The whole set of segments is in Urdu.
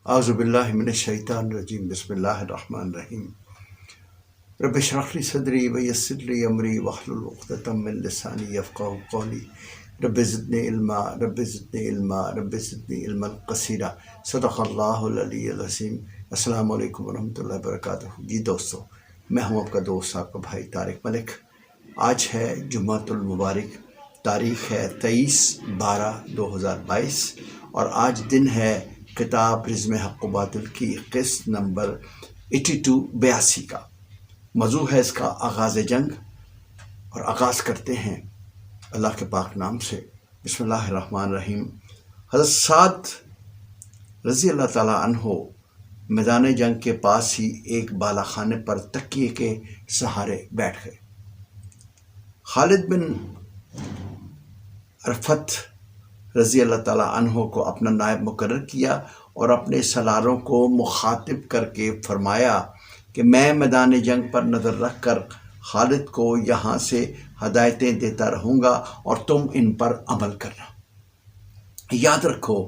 اعوذ باللہ من الشیطان الرجیم بسم اللہ الرحمن الرحیم رب اشرح لی صدری ویسر لی امری واحلل عقدۃ من لسانی یفقہوا قولی رب زدنی علما رب زدنی علما رب زدنی علما کثیرا صدق اللہ العلی العظیم۔ السلام علیکم ورحمۃ اللہ وبرکاتہ۔ جی دوستو، میں ہوں آپ کا دوست، آپ کا بھائی طارق ملک۔ آج ہے جمعۃ المبارک، تاریخ ہے 23/12/2022 اور آج دن ہے کتاب رزم حق و باطل کی قسط نمبر 82 کا۔ موضوع ہے اس کا آغاز جنگ، اور آغاز کرتے ہیں اللہ کے پاک نام سے۔ بسم اللہ الرحمن الرحیم۔ حضرت سعد رضی اللہ تعالیٰ عنہ میدان جنگ کے پاس ہی ایک بالا خانے پر تکیے کے سہارے بیٹھ گئے۔ خالد بن رفعت رضی اللہ تعالیٰ عنہ کو اپنا نائب مقرر کیا اور اپنے سالاروں کو مخاطب کر کے فرمایا کہ میں میدان جنگ پر نظر رکھ کر خالد کو یہاں سے ہدایتیں دیتا رہوں گا اور تم ان پر عمل کرنا۔ یاد رکھو،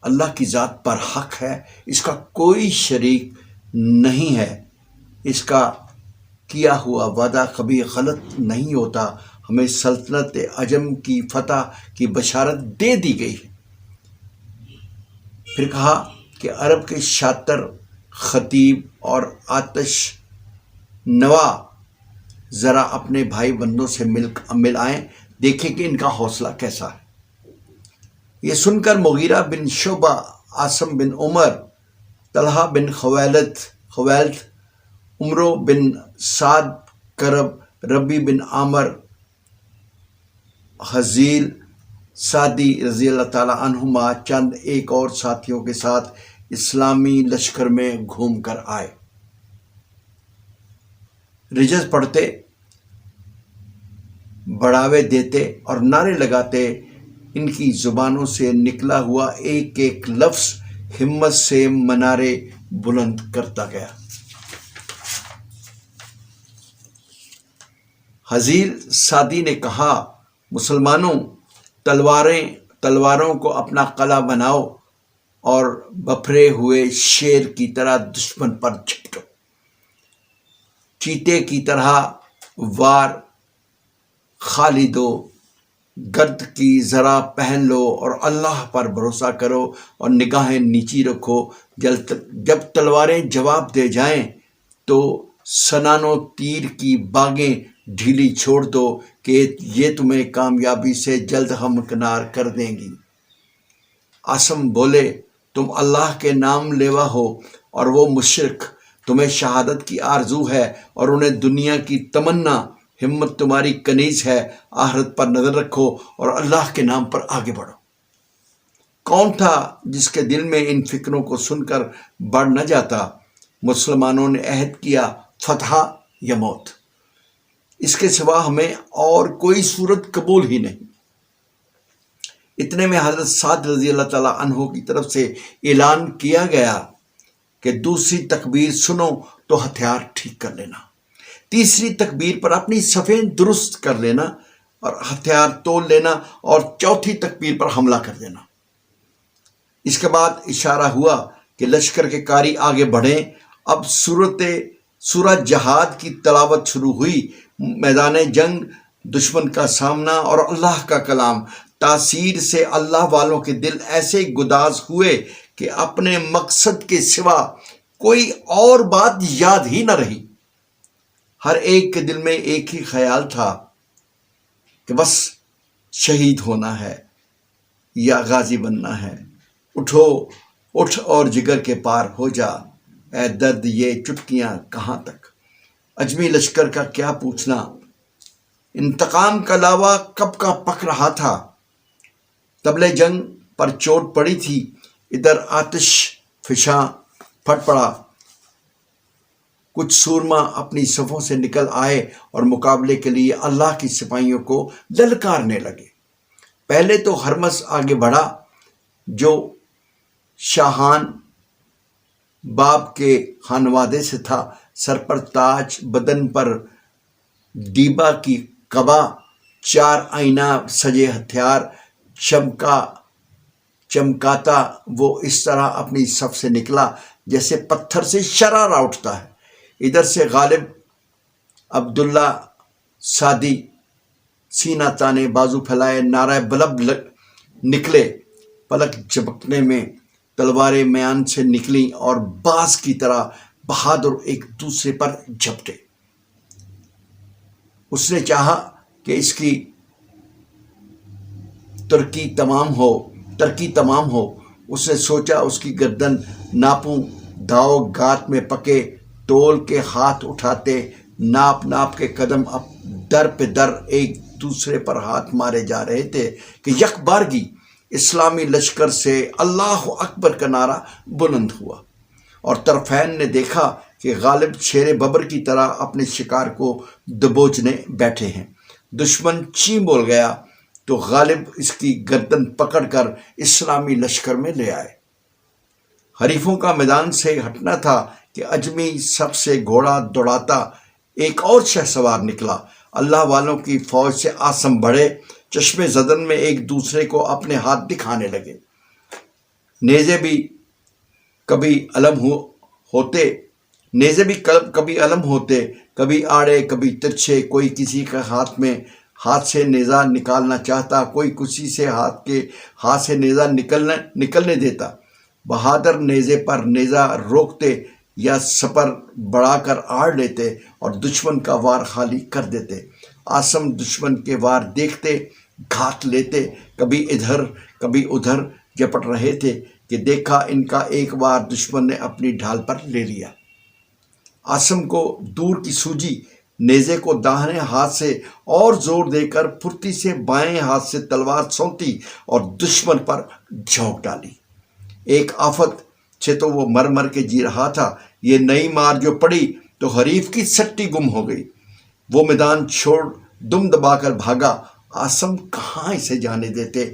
اللہ کی ذات پر حق ہے، اس کا کوئی شریک نہیں ہے، اس کا کیا ہوا وعدہ کبھی غلط نہیں ہوتا۔ ہمیں سلطنت عجم کی فتح کی بشارت دے دی گئی ہے۔ پھر کہا کہ عرب کے شاطر خطیب اور آتش نوا ذرا اپنے بھائی بندوں سے مل آئیں، دیکھیں کہ ان کا حوصلہ کیسا ہے۔ یہ سن کر مغیرہ بن شعبہ، عاصم بن عمر، طلحہ بن خویلد، عمرو بن سعد کرب، ربی بن عامر حذیل سعدی رضی اللہ تعالیٰ عنہما چند ایک اور ساتھیوں کے ساتھ اسلامی لشکر میں گھوم کر آئے۔ رجز پڑھتے، بڑھاوے دیتے اور نعرے لگاتے، ان کی زبانوں سے نکلا ہوا ایک ایک لفظ ہمت سے منارے بلند کرتا گیا۔ حذیل سعدی نے کہا، مسلمانوں، تلواروں کو اپنا قلعہ بناؤ اور بپھرے ہوئے شیر کی طرح دشمن پر جھپٹو۔ چیتے کی طرح وار خالی دو، گرد کی ذرا پہن لو اور اللہ پر بھروسہ کرو اور نگاہیں نیچی رکھو۔ جب تلواریں جواب دے جائیں تو سنان و تیر کی باغیں ڈھیلی چھوڑ دو کہ یہ تمہیں کامیابی سے جلد ہمکنار کر دیں گی۔ عاصم بولے، تم اللہ کے نام لیوا ہو اور وہ مشرک، تمہیں شہادت کی آرزو ہے اور انہیں دنیا کی تمنا، ہمت تمہاری کنیز ہے۔ آخرت پر نظر رکھو اور اللہ کے نام پر آگے بڑھو۔ کون تھا جس کے دل میں ان فکروں کو سن کر بڑھ نہ جاتا؟ مسلمانوں نے عہد کیا، فتح یا موت، اس کے سوا ہمیں اور کوئی صورت قبول ہی نہیں۔ اتنے میں حضرت سعد رضی اللہ تعالیٰ عنہ کی طرف سے اعلان کیا گیا کہ دوسری تکبیر سنو تو ہتھیار ٹھیک کر لینا، تیسری تکبیر پر اپنی صفیں درست کر لینا اور ہتھیار تول لینا، اور چوتھی تکبیر پر حملہ کر دینا۔ اس کے بعد اشارہ ہوا کہ لشکر کے قاری آگے بڑھیں۔ اب سورہ جہاد کی تلاوت شروع ہوئی۔ میدان جنگ، دشمن کا سامنا اور اللہ کا کلام، تاثیر سے اللہ والوں کے دل ایسے گداز ہوئے کہ اپنے مقصد کے سوا کوئی اور بات یاد ہی نہ رہی۔ ہر ایک کے دل میں ایک ہی خیال تھا کہ بس شہید ہونا ہے یا غازی بننا ہے۔ اٹھ اور جگر کے پار ہو جا، اے درد یہ چٹکیاں کہاں تک۔ اجمی لشکر کا کیا پوچھنا، انتقام کا لاوا کب کا پک رہا تھا۔ طبلِ جنگ پر چوٹ پڑی تھی، ادھر آتش فشاں پھٹ پڑا۔ کچھ سورما اپنی صفوں سے نکل آئے اور مقابلے کے لیے اللہ کی سپاہیوں کو للکارنے لگے۔ پہلے تو ہرمز آگے بڑھا، جو شاہان باب کے خانوادے سے تھا، سر پر تاج، بدن پر ڈیبا کی قبا، 4 آئینہ سجے ہتھیار، چمکا چمکاتا وہ اس طرح اپنی صف سے نکلا جیسے پتھر سے شرارہ اٹھتا ہے۔ ادھر سے غالب عبداللہ سعدی سینہ تانے، بازو پھیلائے، نعرہ بلند نکلے، پلک جھپکنے میں تلواریں میان سے نکلیں اور باز کی طرح بہادر ایک دوسرے پر جھپٹے۔ اس نے چاہا کہ اس کی ترکی تمام ہو۔ اس نے سوچا اس کی گردن ناپوں، داؤ گات میں پکے تول کے ہاتھ اٹھاتے، ناپ کے قدم اب در پہ در ایک دوسرے پر ہاتھ مارے جا رہے تھے کہ یک بارگی اسلامی لشکر سے اللہ اکبر کا نعرہ بلند ہوا، اور طرفین نے دیکھا کہ غالب شیر ببر کی طرح اپنے شکار کو دبوچنے بیٹھے ہیں۔ دشمن چیں بول گیا تو غالب اس کی گردن پکڑ کر اسلامی لشکر میں لے آئے۔ حریفوں کا میدان سے ہٹنا تھا کہ اجمی سب سے گھوڑا دوڑاتا ایک اور شہسوار نکلا۔ اللہ والوں کی فوج سے آسم بڑھے، چشمے زدن میں ایک دوسرے کو اپنے ہاتھ دکھانے لگے۔ نیزے بھی کبھی علم ہوتے، کبھی آڑے کبھی ترچھے، کوئی کسی کا ہاتھ سے نیزہ نکالنا چاہتا، کوئی کسی سے ہاتھ سے نیزہ نکلنے دیتا۔ بہادر نیزے پر نیزہ روکتے یا سپر بڑھا کر آڑ لیتے اور دشمن کا وار خالی کر دیتے۔ آسم دشمن کے وار دیکھتے، گھات لیتے، کبھی ادھر کبھی ادھر جپٹ رہے تھے کہ دیکھا ان کا ایک وار دشمن نے اپنی ڈھال پر لے لیا۔ آسم کو دور کی سوجی، نیزے کو داہنے ہاتھ سے اور زور دے کر پھرتی سے بائیں ہاتھ سے تلوار سونتی اور دشمن پر جھونک ڈالی۔ ایک آفت سے تو وہ مر کے جی رہا تھا، یہ نئی مار جو پڑی تو حریف کی سٹی گم ہو گئی۔ وہ میدان چھوڑ دم دبا کر بھاگا۔ آسم کہاں اسے جانے دیتے،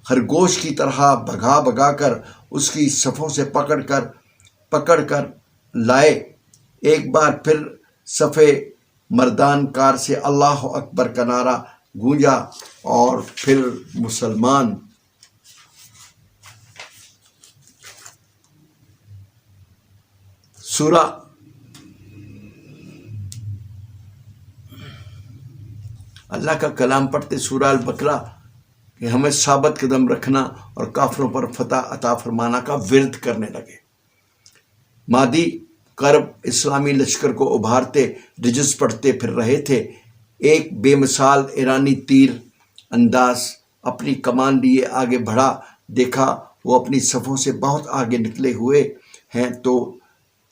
خرگوش کی طرح بھگا کر اس کی صفوں سے پکڑ کر لائے۔ ایک بار پھر صفے مردان کار سے اللہ اکبر کا نعرہ گونجا اور پھر مسلمان سورہ اللہ کا کلام پڑھتے، سورہ البقرہ، کہ ہمیں ثابت قدم رکھنا اور کافروں پر فتح عطا فرمانا کا ورد کرنے لگے۔ مادی کرب اسلامی لشکر کو ابھارتے رجز پڑھتے پھر رہے تھے۔ ایک بے مثال ایرانی تیر انداز اپنی کمان لیے آگے بڑھا، دیکھا وہ اپنی صفوں سے بہت آگے نکلے ہوئے ہیں تو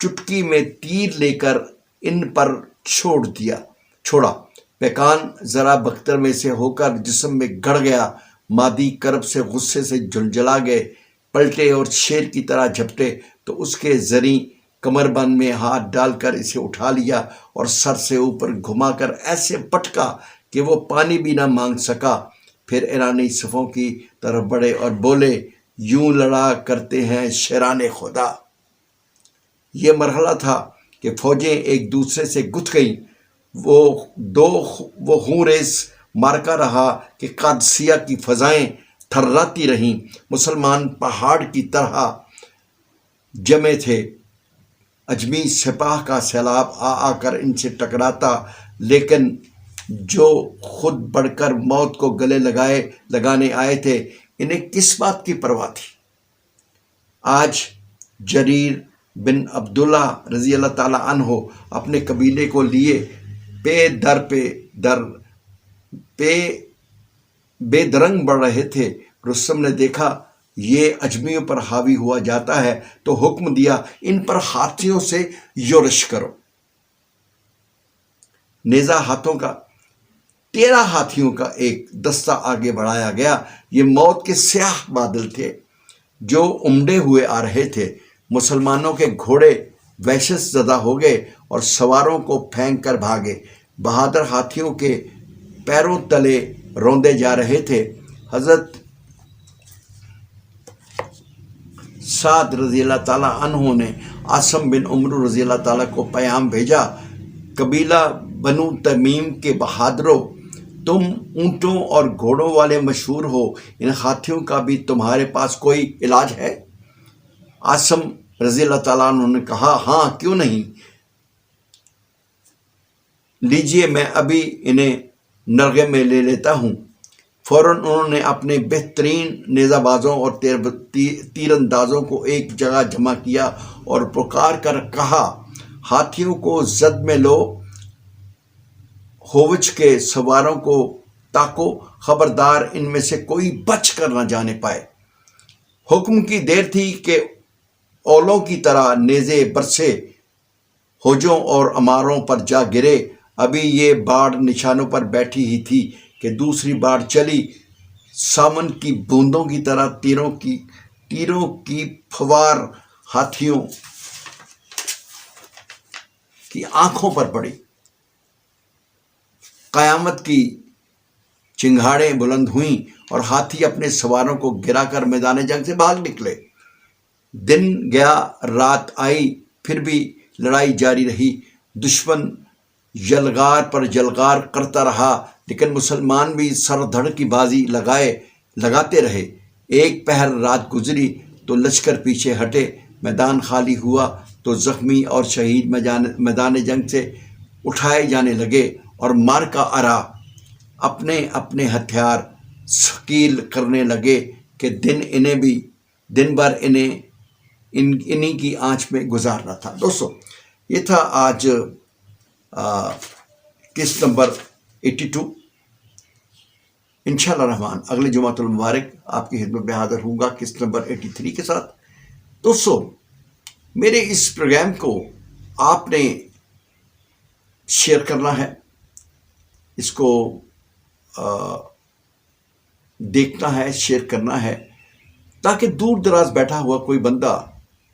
چٹکی میں تیر لے کر ان پر چھوڑا۔ پیکان ذرا بختر میں سے ہو کر جسم میں گڑ گیا۔ مادی کرب سے غصے سے جھلجھلا گئے، پلٹے اور شیر کی طرح جھپٹے تو اس کے زریں کمر بند میں ہاتھ ڈال کر اسے اٹھا لیا اور سر سے اوپر گھما کر ایسے پٹکا کہ وہ پانی بھی نہ مانگ سکا۔ پھر ایرانی صفوں کی طرف بڑھے اور بولے، یوں لڑا کرتے ہیں شیران خدا۔ یہ مرحلہ تھا کہ فوجیں ایک دوسرے سے گتھ گئیں۔ وہ خون ریز مارکا رہا کہ قادسیہ کی فضائیں تھراتی رہیں۔ مسلمان پہاڑ کی طرح جمے تھے، اجمی سپاہ کا سیلاب آ کر ان سے ٹکراتا، لیکن جو خود بڑھ کر موت کو گلے لگانے آئے تھے، انہیں کس بات کی پرواہ تھی؟ آج جریر بن عبداللہ رضی اللہ تعالیٰ عنہ اپنے قبیلے کو لیے بے درنگ بڑھ رہے تھے۔ رستم نے دیکھا یہ اجمیوں پر حاوی ہوا جاتا ہے تو حکم دیا، ان پر ہاتھیوں سے یورش کرو۔ نیزہ ہاتھوں کا 13 ہاتھیوں کا ایک دستہ آگے بڑھایا گیا۔ یہ موت کے سیاہ بادل تھے جو امڈے ہوئے آ رہے تھے۔ مسلمانوں کے گھوڑے وحشت زدہ ہو گئے اور سواروں کو پھینک کر بھاگے۔ بہادر ہاتھیوں کے پیروں تلے روندے جا رہے تھے۔ حضرت سعد رضی اللہ تعالیٰ عنہ نے عاصم بن عمرو رضی اللہ تعالیٰ کو پیغام بھیجا، قبیلہ بنو تمیم کے بہادروں، تم اونٹوں اور گھوڑوں والے مشہور ہو، ان ہاتھیوں کا بھی تمہارے پاس کوئی علاج ہے؟ عاصم رضی اللہ تعالیٰ عنہ نے کہا ہاں کیوں نہیں، لیجئے میں ابھی انہیں نرغے میں لے لیتا ہوں۔ فوراً انہوں نے اپنے بہترین نیزہ بازوں اور تیر اندازوں کو ایک جگہ جمع کیا اور پکار کر کہا ہاتھیوں کو زد میں لو، ہووچ کے سواروں کو تاکو، خبردار ان میں سے کوئی بچ کر نہ جانے پائے۔ حکم کی دیر تھی کہ اولوں کی طرح نیزے برسے ہوجوں اور اماروں پر جا گرے۔ ابھی یہ باڑ نشانوں پر بیٹھی ہی تھی کہ دوسری باڑ چلی، سامن کی بوندوں کی طرح تیروں کی پھوار ہاتھیوں کی آنکھوں پر پڑی۔ قیامت کی چنگھاڑیں بلند ہوئیں اور ہاتھی اپنے سواروں کو گرا کر میدان جنگ سے بھاگ نکلے۔ دن گیا رات آئی، پھر بھی لڑائی جاری رہی۔ دشمن یلغار پر یلغار کرتا رہا، لیکن مسلمان بھی سر دھڑ کی بازی لگاتے رہے۔ ایک پہر رات گزری تو لشکر پیچھے ہٹے، میدان خالی ہوا تو زخمی اور شہید میدان جنگ سے اٹھائے جانے لگے اور مارکا آرا اپنے اپنے ہتھیار ثقیل کرنے لگے کہ دن بھر انہی کی آنچ میں گزارنا تھا۔ دوستو یہ تھا آج قسط نمبر 82۔ انشاءاللہ الرحمن اگلے جمعۃ المبارک آپ کی خدمت میں حاضر ہوں گا قسط نمبر 83 کے ساتھ۔ دوستو میرے اس پروگرام کو آپ نے شیئر کرنا ہے، اس کو دیکھنا ہے، شیئر کرنا ہے، تاکہ دور دراز بیٹھا ہوا کوئی بندہ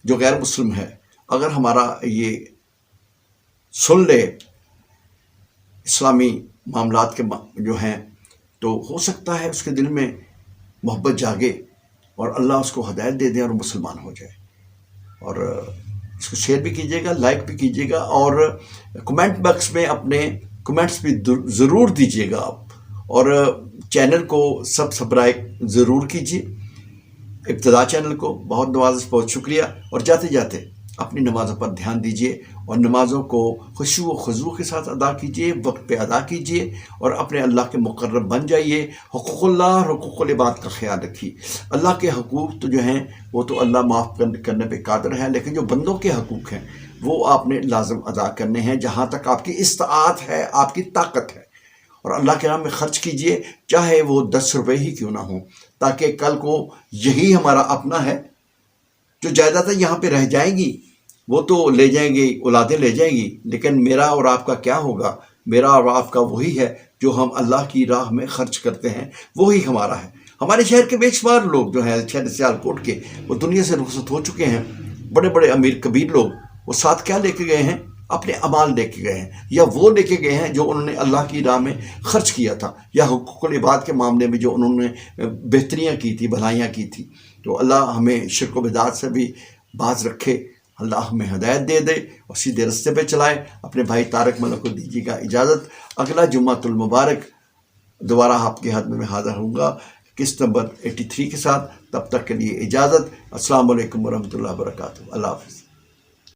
جو غیر مسلم ہے اگر ہمارا یہ سن لے اسلامی معاملات کے جو ہیں، تو ہو سکتا ہے اس کے دل میں محبت جاگے اور اللہ اس کو ہدایت دے دے اور مسلمان ہو جائے۔ اور اس کو شیئر بھی کیجیے گا، لائک بھی کیجیے گا، اور کمنٹ باکس میں اپنے کمنٹس بھی ضرور دیجیے گا آپ، اور چینل کو سبسکرائب ضرور کیجیے، ابتدا چینل کو۔ بہت نوازش، بہت شکریہ، اور جاتے جاتے اپنی نمازوں پر دھیان دیجیے اور نمازوں کو خشوع و خضوع کے ساتھ ادا کیجیے، وقت پہ ادا کیجیے، اور اپنے اللہ کے مقرب بن جائیے۔ حقوق اللہ اور حقوق العباد کا خیال رکھیے۔ اللہ کے حقوق تو جو ہیں وہ تو اللہ معاف کرنے پہ قادر ہے، لیکن جو بندوں کے حقوق ہیں وہ آپ نے لازم ادا کرنے ہیں جہاں تک آپ کی استطاعت ہے، آپ کی طاقت ہے، اور اللہ کے نام میں خرچ کیجیے، چاہے وہ 10 روپے ہی کیوں نہ ہوں، تاکہ کل کو یہی ہمارا اپنا ہے۔ جو جائیدادیں یہاں پہ رہ جائیں گی وہ تو لے جائیں گی، اولادیں لے جائیں گی، لیکن میرا اور آپ کا کیا ہوگا؟ میرا اور آپ کا وہی ہے جو ہم اللہ کی راہ میں خرچ کرتے ہیں، وہی ہمارا ہے۔ ہمارے شہر کے بے شمار لوگ جو ہیں شہر سیالکوٹ کے، وہ دنیا سے رخصت ہو چکے ہیں، بڑے بڑے امیر کبیر لوگ، وہ ساتھ کیا لے کے گئے ہیں؟ اپنے اعمال لے کے گئے ہیں، یا وہ لے کے گئے ہیں جو انہوں نے اللہ کی راہ میں خرچ کیا تھا، یا حقوق العباد کے معاملے میں جو انہوں نے بہتریاں کی تھی، بھلائیاں کی تھی۔ تو اللہ ہمیں شرک و بدعات سے بھی باز رکھے، اللہ ہمیں ہدایت دے دے اور سیدھے رستے پہ چلائے۔ اپنے بھائی طارق ملک کو دیجیے گا اجازت، اگلا جمعۃ المبارک دوبارہ آپ کے خدمت میں حاضر ہوں گا قسط نمبر 83 کے ساتھ۔ تب تک کے لیے اجازت، السلام علیکم ورحمۃ اللہ وبرکاتہ، اللہ حافظ۔